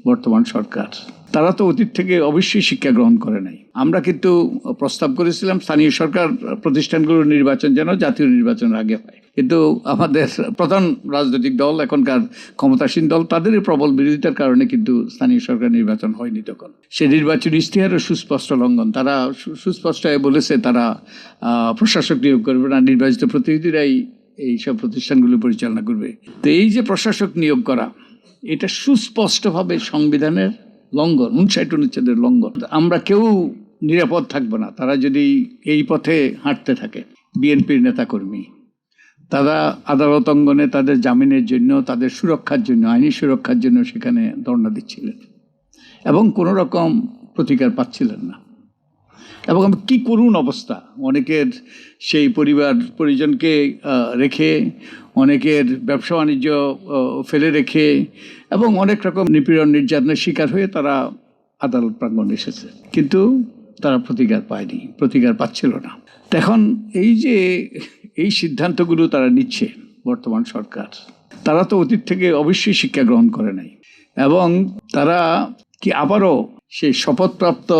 বর্তমান সরকার, তারা তো অতীত থেকে অবশ্যই শিক্ষা গ্রহণ করে নাই। আমরা কিন্তু প্রস্তাব করেছিলাম স্থানীয় সরকার প্রতিষ্ঠানগুলোর নির্বাচন যেন জাতীয় নির্বাচনের আগে হয়, কিন্তু আমাদের প্রধান রাজনৈতিক দল, এখনকার ক্ষমতাসীন দল, তাদেরই প্রবল বিরোধিতার কারণে কিন্তু স্থানীয় সরকার নির্বাচন হয়নি। তখন সে নির্বাচনী ইশতেহারও সুস্পষ্ট লঙ্ঘন। তারা সুস্পষ্ট বলেছে তারা প্রশাসক নিয়োগ করবে না, নির্বাচিত প্রতিনিধিরাই এইসব প্রতিষ্ঠানগুলো পরিচালনা করবে। তো এই যে প্রশাসক নিয়োগ করা, এটা সুস্পষ্টভাবে সংবিধানের লঙ্ঘন, 59 অনুচ্ছেদের লঙ্ঘন। আমরা কেউ নিরাপদ থাকবো না তারা যদি এই পথে হাঁটতে থাকে। বিএনপির নেতাকর্মী তারা আদালত অঙ্গনে তাদের জামিনের জন্য, তাদের সুরক্ষার জন্য, আইনি সুরক্ষার জন্য সেখানে ধর্ণা দিচ্ছিলেন এবং কোনো রকম প্রতিকার পাচ্ছিলেন না। এবং কি করুণ অবস্থা, অনেকের সেই পরিজনকে রেখে, অনেকের ব্যবসা বাণিজ্য ফেলে রেখে এবং অনেক রকম নিপীড়ন নির্যাতনের শিকার হয়ে তারা আদালত প্রাঙ্গণে এসেছে, কিন্তু তারা প্রতিকার পায়নি, প্রতিকার পাচ্ছিল না। এখন এই যে এই সিদ্ধান্তগুলো তারা নিচ্ছে বর্তমান সরকার, তারা তো অতীত থেকে অবশ্যই শিক্ষা গ্রহণ করে নাই এবং তারা কি আবারও সেই শপথপ্রাপ্ত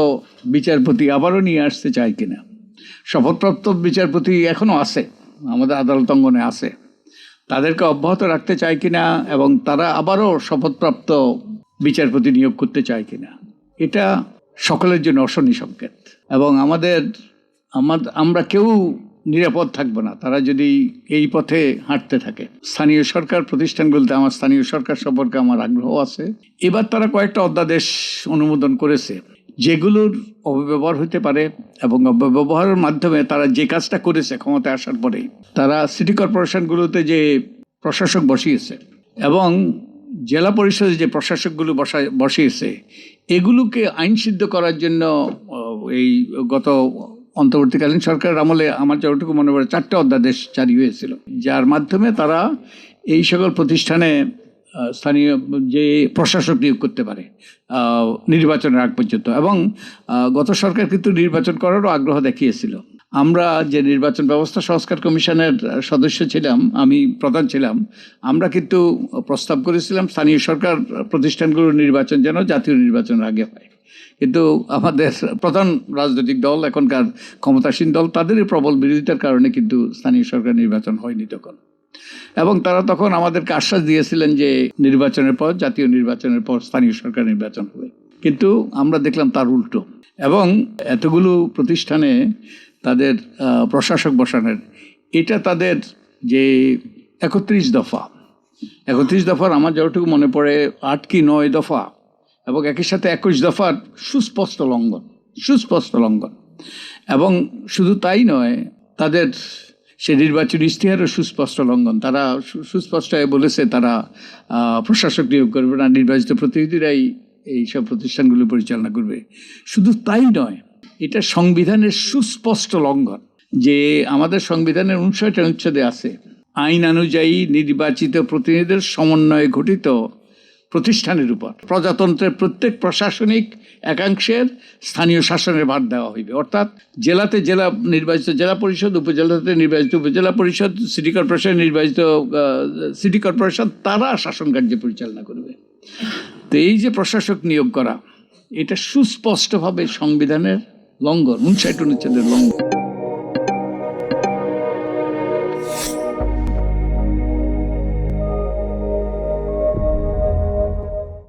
বিচারপতি আবারও নিয়ে আসতে চায় কিনা। শপথপ্রাপ্ত বিচারপতি এখনো আছে, আমাদের আদালত অঙ্গনে আছে, তাদেরকে অব্যাহত রাখতে চায় কিনা এবং তারা আবারও শপথপ্রাপ্ত বিচারপতি নিয়োগ করতে চায় কিনা, এটা সকলের জন্য অশনি সংকেত। এবং আমরা কেউ নিরাপদ থাকবো না তারা যদি এই পথে হাঁটতে থাকে। স্থানীয় সরকার প্রতিষ্ঠানগুলোতে আমার স্থানীয় সরকার সম্পর্কে আমার আগ্রহ আছে। এবার তারা কয়েকটা অধ্যাদেশ অনুমোদন করেছে যেগুলোর অপব্যবহার হতে পারে এবং অপব্যবহারের মাধ্যমে তারা যে কাজটা করেছে ক্ষমতায় আসার পরে, তারা সিটি কর্পোরেশনগুলোতে যে প্রশাসক বসিয়েছে এবং জেলা পরিষদে যে প্রশাসকগুলো বসিয়েছে, এগুলোকে আইনসিদ্ধ করার জন্য এই গত অন্তর্বর্তীকালীন সরকারের আমলে আমার যতটুকু মনে পড়ে 4টা অধ্যাদেশ জারি হয়েছিল, যার মাধ্যমে তারা এই সকল প্রতিষ্ঠানে স্থানীয় যে প্রশাসক নিয়োগ করতে পারে নির্বাচনের আগ পর্যন্ত। এবং গত সরকার কিন্তু নির্বাচন করারও আগ্রহ দেখিয়েছিল। আমরা যে নির্বাচন ব্যবস্থা সংস্কার কমিশনের সদস্য ছিলাম, আমি প্রধান ছিলাম, আমরা কিন্তু প্রস্তাব করেছিলাম স্থানীয় সরকার প্রতিষ্ঠানগুলোর নির্বাচন যেন জাতীয় নির্বাচনের আগে হয়, কিন্তু আমাদের প্রধান রাজনৈতিক দল, এখনকার ক্ষমতাসীন দল, তাদেরই প্রবল বিরোধিতার কারণে কিন্তু স্থানীয় সরকার নির্বাচন হয়নি তখন। এবং তারা তখন আমাদেরকে আশ্বাস দিয়েছিলেন যে নির্বাচনের পর, জাতীয় নির্বাচনের পর স্থানীয় সরকার নির্বাচন হবে, কিন্তু আমরা দেখলাম তার উল্টো। এবং এতগুলো প্রতিষ্ঠানে তাদের প্রশাসক বসানোর, এটা তাদের যে 31 দফার আমার যতটুকু মনে পড়ে 8 কি 9 দফা এবং একই সাথে 21 দফার সুস্পষ্ট লঙ্ঘন। এবং শুধু তাই নয়, তাদের সে নির্বাচনী ইশতেহারও সুস্পষ্ট লঙ্ঘন। তারা সুস্পষ্ট বলেছে তারা প্রশাসক নিয়োগ করবে না, নির্বাচিত প্রতিনিধিরাই এইসব প্রতিষ্ঠানগুলো পরিচালনা করবে। শুধু তাই নয়, এটা সংবিধানের সুস্পষ্ট লঙ্ঘন, যে আমাদের সংবিধানের 59 অনুচ্ছেদে আছে, আইন অনুযায়ী নির্বাচিত প্রতিনিধিদের সমন্বয়ে গঠিত প্রতিষ্ঠানের উপর প্রজাতন্ত্রের প্রত্যেক প্রশাসনিক একাংশের স্থানীয় শাসনের ভার দেওয়া হইবে। অর্থাৎ জেলাতে জেলা নির্বাচিত জেলা পরিষদ, উপজেলাতে নির্বাচিত উপজেলা পরিষদ, সিটি কর্পোরেশন নির্বাচিত সিটি কর্পোরেশন, তারা শাসন কার্য পরিচালনা করবে। তো এই যে প্রশাসক নিয়োগ করা, এটা সুস্পষ্টভাবে সংবিধানের লঙ্ঘন, 59 অনুচ্ছেদের লঙ্ঘন।